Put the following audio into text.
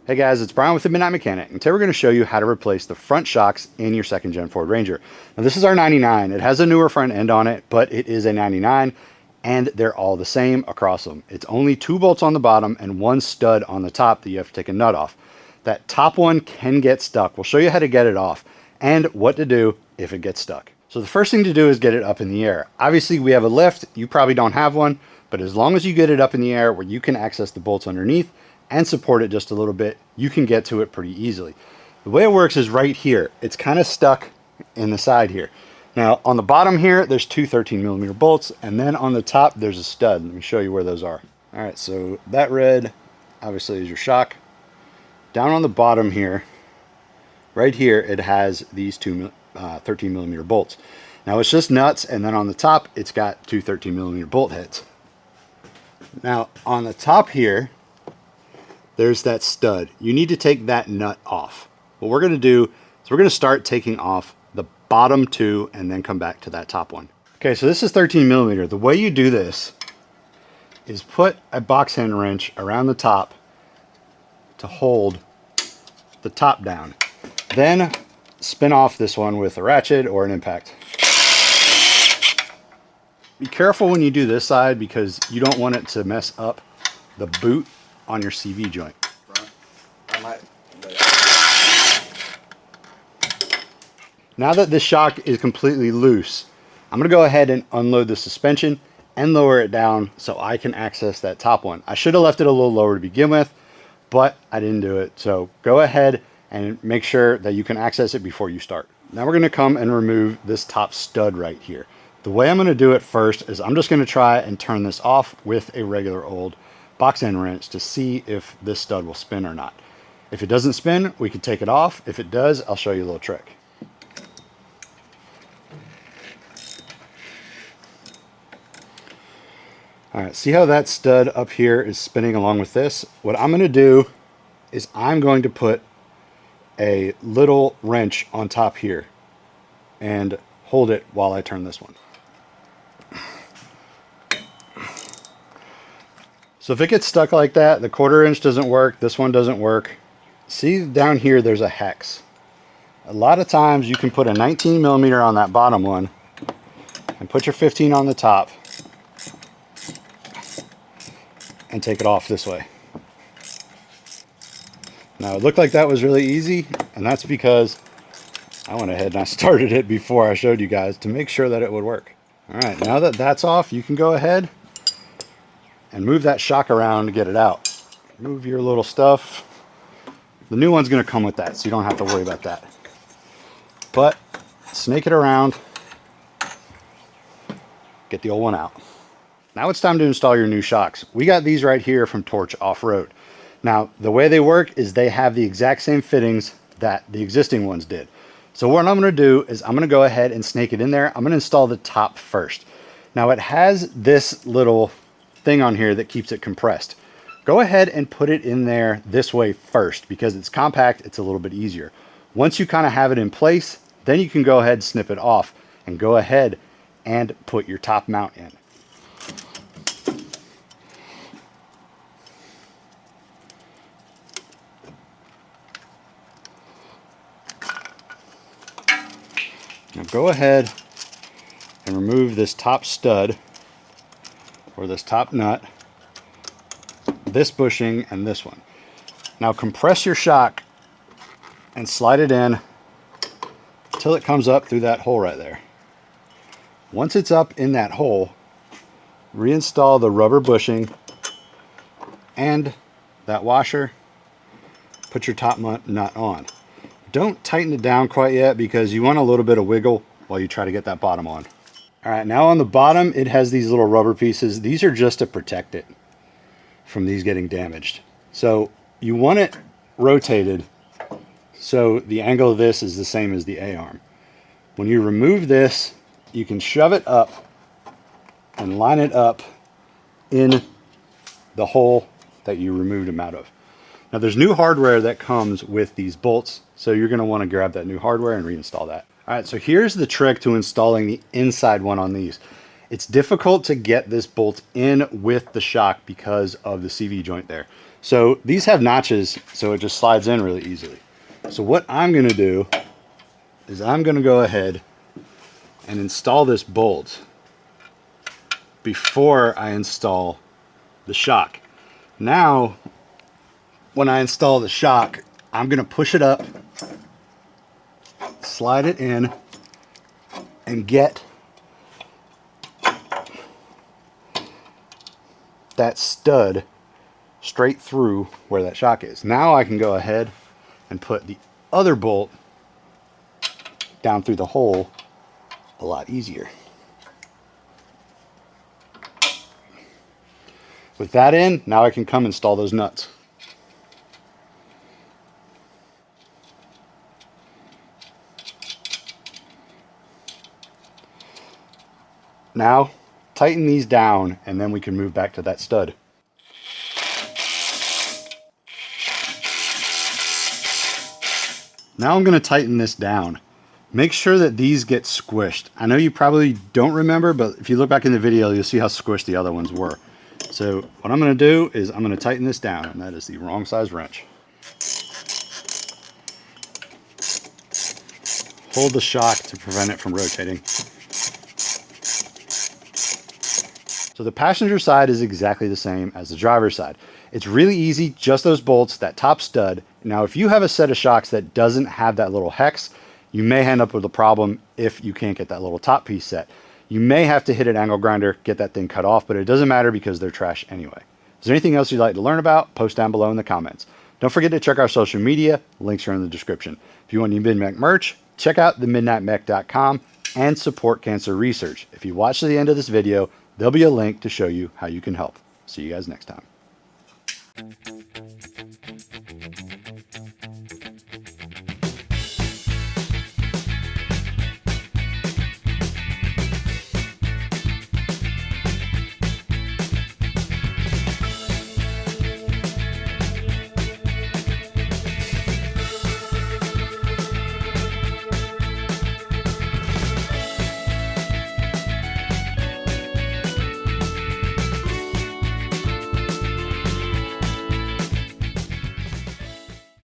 Hey guys, it's Brian with the Midnight Mechanic, and today we're going to show you how to replace the front shocks in your second gen Ford Ranger. Now this is our 99. It has a newer front end on it, but it is a 99, and they're all the same across them. It's only 2 bolts on the bottom and 1 stud on the top that you have to take a nut off. That top one can get stuck. We'll show you how to get it off and what to do if it gets stuck. So the first thing to do is get it up in the air. Obviously we have a lift, you probably don't have one, but as long as you get it up in the air where you can access the bolts underneath and support it just a little bit, you can get to it pretty easily. The way it works is right here. It's kind of stuck in the side here. Now on the bottom here, there's 2 13mm bolts, and then on the top there's a stud. Let me show you where those are. All right, so that red obviously is your shock. Down on the bottom here, right here, it has these 2 13mm bolts. Now it's just nuts, and then on the top it's got 2 13mm bolt heads. Now on the top here, there's that stud. You need to take that nut off. What we're going to do is we're going to start taking off the bottom 2 and then come back to that top one. Okay, so this is 13mm. The way you do this is put a box end wrench around the top to hold the top down. Then spin off this one with a ratchet or an impact. Be careful when you do this side because you don't want it to mess up the boot on your CV joint. Now that this shock is completely loose, I'm going to go ahead and unload the suspension and lower it down so I can access that top one. I should have left it a little lower to begin with, but I didn't do it. So go ahead and make sure that you can access it before you start. Now we're going to come and remove this top stud right here. The way I'm going to do it first is I'm just going to try and turn this off with a regular old box end wrench to see if this stud will spin or not. If it doesn't spin, we can take it off. If it does, I'll show you a little trick. All right, see how that stud up here is spinning along with this? What I'm going to do is I'm going to put a little wrench on top here and hold it while I turn this one. So if it gets stuck like that, the 1/4 inch doesn't work, this one doesn't work. See down here, there's a hex. A lot of times you can put a 19mm on that bottom one and put your 15 on the top and take it off this way. Now it looked like that was really easy, and that's because I went ahead and I started it before I showed you guys to make sure that it would work. All right, now that that's off, you can go ahead and move that shock around to get it out. Move your little stuff. The new one's going to come with that, so you don't have to worry about that. But snake it around, get the old one out. Now it's time to install your new shocks. We got these right here from Torch Off-Road. Now the way they work is they have the exact same fittings that the existing ones did. So what I'm going to do is I'm going to go ahead and snake it in there. I'm going to install the top first. Now it has this little thing on here that keeps it compressed. Go ahead and put it in there this way first because it's compact, it's a little bit easier. Once you kind of have it in place, then you can go ahead and snip it off and go ahead and put your top mount in. Now go ahead and remove this top stud or this top nut, this bushing, and this one. Now compress your shock and slide it in until it comes up through that hole right there. Once it's up in that hole, reinstall the rubber bushing and that washer. Put your top nut on. Don't tighten it down quite yet because you want a little bit of wiggle while you try to get that bottom on. All right, now on the bottom, it has these little rubber pieces. These are just to protect it from these getting damaged. So you want it rotated so the angle of this is the same as the A-arm. When you remove this, you can shove it up and line it up in the hole that you removed them out of. Now there's new hardware that comes with these bolts, so you're going to want to grab that new hardware and reinstall that. All right, so here's the trick to installing the inside one on these. It's difficult to get this bolt in with the shock because of the CV joint there. So these have notches, so it just slides in really easily. So what I'm going to do is I'm going to go ahead and install this bolt before I install the shock. Now, when I install the shock, I'm going to push it up, slide it in, and get that stud straight through where that shock is. Now I can go ahead and put the other bolt down through the hole a lot easier. With that in, now I can come install those nuts. Now, tighten these down and then we can move back to that stud. Now I'm going to tighten this down. Make sure that these get squished. I know you probably don't remember, but if you look back in the video, you'll see how squished the other ones were. So what I'm going to do is I'm going to tighten this down, and that is the wrong size wrench. Hold the shock to prevent it from rotating. So the passenger side is exactly the same as the driver's side. It's really easy, just those bolts, that top stud. Now if you have a set of shocks that doesn't have that little hex, you may end up with a problem if you can't get that little top piece set. You may have to hit an angle grinder, get that thing cut off, but it doesn't matter because they're trash anyway. Is there anything else you'd like to learn about? Post down below in the comments. Don't forget to check our social media. Links are in the description. If you want any MidMech merch, check out themidnightmech.com and support cancer research. If you watch to the end of this video, there'll be a link to show you how you can help. See you guys next time.